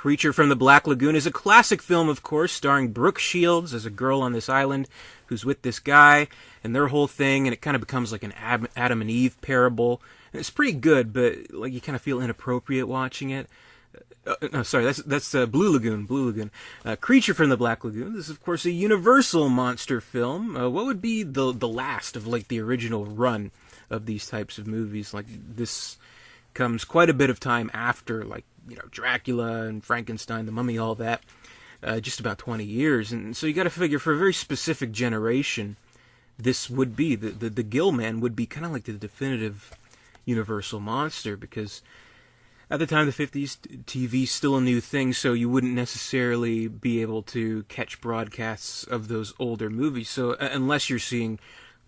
Creature from the Black Lagoon is a classic film, of course, starring Brooke Shields as a girl on this island who's with this guy and their whole thing, and it kind of becomes like an Adam and Eve parable. And it's pretty good, but like you kind of feel inappropriate watching it. No, sorry, that's Blue Lagoon. Blue Lagoon. Creature from the Black Lagoon. This is, of course, a Universal monster film. What would be the last of like the original run of these types of movies? Like this comes quite a bit of time after, like, you know, Dracula and Frankenstein, the Mummy, all that. Just about 20 years, and so you got to figure for a very specific generation, this would be the Gill Man would be kind of like the definitive Universal monster, because at the time, the 50s, TV's still a new thing, so you wouldn't necessarily be able to catch broadcasts of those older movies. So unless you're seeing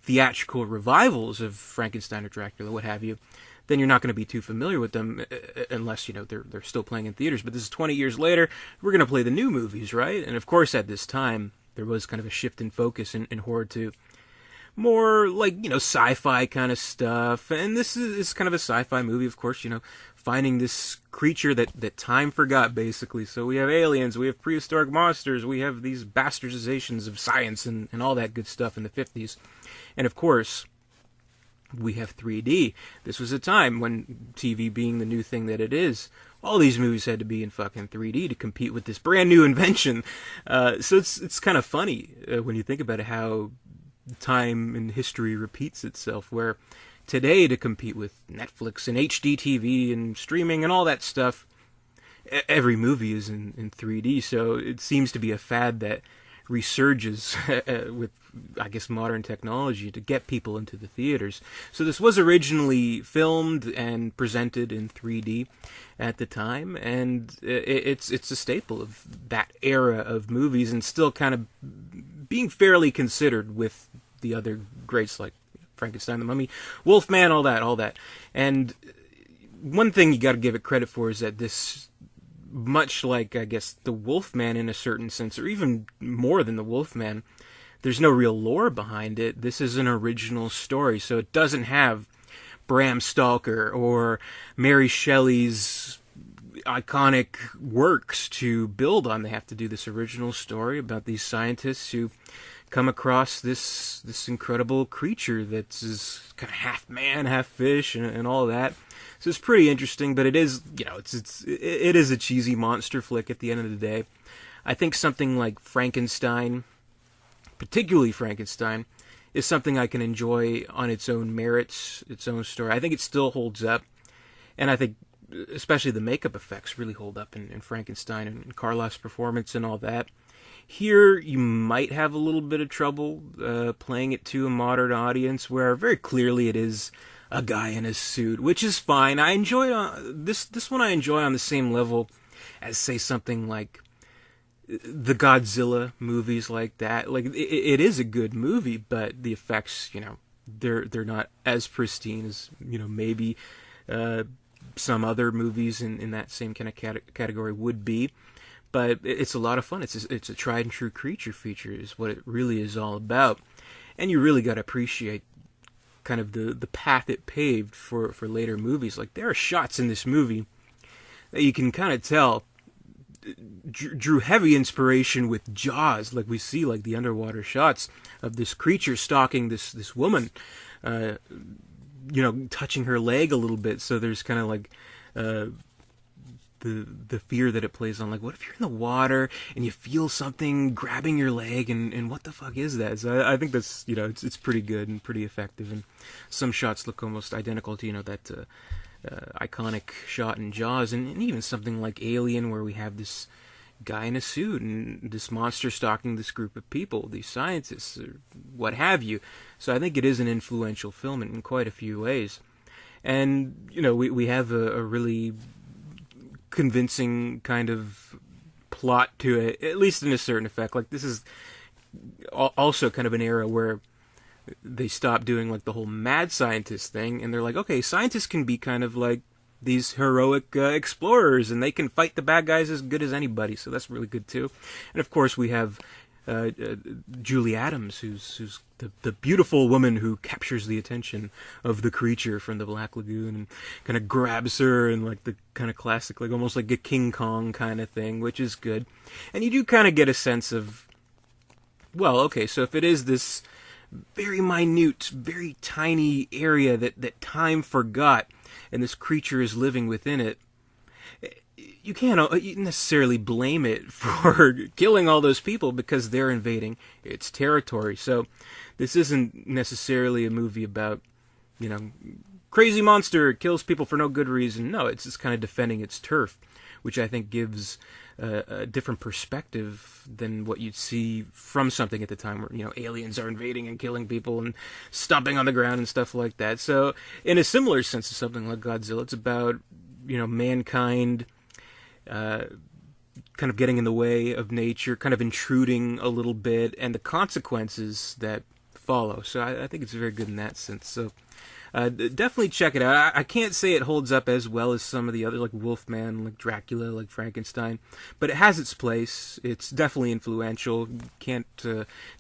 theatrical revivals of Frankenstein or Dracula, what have you, then you're not going to be too familiar with them unless, you know, they're still playing in theaters. But this is 20 years later, we're going to play the new movies, right? And of course, at this time, there was kind of a shift in focus in horror to more like, you know, sci-fi kind of stuff. And this is kind of a sci-fi movie, of course, you know, finding this creature that time forgot, basically. So we have aliens, we have prehistoric monsters, we have these bastardizations of science and all that good stuff in the 50s. And of course, we have 3D. This was a time when TV being the new thing that it is, all these movies had to be in fucking 3D to compete with this brand new invention. So it's kind of funny when you think about it, how time and history repeats itself, where today, to compete with Netflix and HD TV and streaming and all that stuff, every movie is in 3D. So it seems to be a fad that resurges with, I guess, modern technology to get people into the theaters. So this was originally filmed and presented in 3D at the time, and it's a staple of that era of movies, and still kind of being fairly considered with the other greats like Frankenstein, the Mummy, Wolfman, all that. And one thing you got to give it credit for is that this, much like, I guess, the Wolfman in a certain sense, or even more than the Wolfman, there's no real lore behind it. This is an original story, so it doesn't have Bram Stoker or Mary Shelley's iconic works to build on. They have to do this original story about these scientists who come across this incredible creature that's kind of half man, half fish, and all that. So it's pretty interesting, but it is, you know, it is a cheesy monster flick at the end of the day. I think something like Frankenstein, particularly Frankenstein, is something I can enjoy on its own merits, its own story. I think it still holds up, and I think especially the makeup effects really hold up in Frankenstein and Karloff's performance and all that. Here, you might have a little bit of trouble playing it to a modern audience, where very clearly it is a guy in a suit, which is fine. I enjoy this one. I enjoy on the same level as, say, something like the Godzilla movies, like that. Like it is a good movie, but the effects, you know, they're not as pristine as, you know, maybe some other movies in that same kind of category would be. But it's a lot of fun. It's a tried and true creature feature is what it really is all about. And you really got to appreciate kind of the path it paved for later movies. Like, there are shots in this movie that you can kind of tell drew heavy inspiration with Jaws. Like, we see, like, the underwater shots of this creature stalking this woman, you know, touching her leg a little bit. So there's kind of like the fear that it plays on, like, what if you're in the water and you feel something grabbing your leg, and what the fuck is that? So I think that's, you know, it's pretty good and pretty effective, and some shots look almost identical to, you know, that iconic shot in Jaws, and even something like Alien, where we have this guy in a suit and this monster stalking this group of people, these scientists, or what have you. So I think it is an influential film in quite a few ways. And, you know, we have a really convincing kind of plot to it, at least in a certain effect. Like, this is also kind of an era where they stopped doing like the whole mad scientist thing, and they're like, okay, scientists can be kind of like these heroic explorers, and they can fight the bad guys as good as anybody, so that's really good too. And of course we have Julie Adams, who's the beautiful woman who captures the attention of the creature from the Black Lagoon and kind of grabs her in like the kind of classic, like almost like a King Kong kind of thing, which is good. And you do kind of get a sense of, well, okay, so if it is this very minute, very tiny area that time forgot, and this creature is living within it, you can't necessarily blame it for killing all those people because they're invading its territory. So this isn't necessarily a movie about, crazy monster kills people for no good reason. No, it's just kind of defending its turf, which I think gives a different perspective than what you'd see from something at the time where, aliens are invading and killing people and stomping on the ground and stuff like that. So in a similar sense to something like Godzilla, it's about, mankind kind of getting in the way of nature, kind of intruding a little bit, and the consequences that follow. So I think it's very good in that sense. So definitely check it out. I can't say it holds up as well as some of the other, like Wolfman, like Dracula, like Frankenstein, but it has its place. It's definitely influential. Can't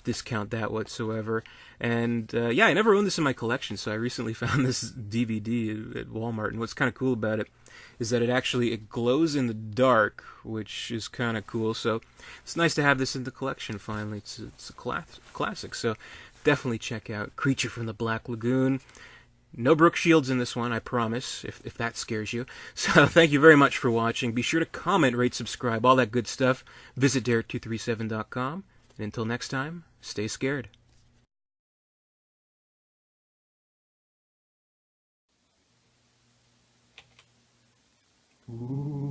discount that whatsoever. And I never owned this in my collection, so I recently found this DVD at Walmart. And what's kind of cool about it is that it glows in the dark, which is kind of cool. So it's nice to have this in the collection finally. It's a classic. So definitely check out Creature from the Black Lagoon. No Brooke Shields in this one, I promise, if that scares you. So thank you very much for watching. Be sure to comment, rate, subscribe, all that good stuff. Visit Derek237.com. And until next time, stay scared. Ooh.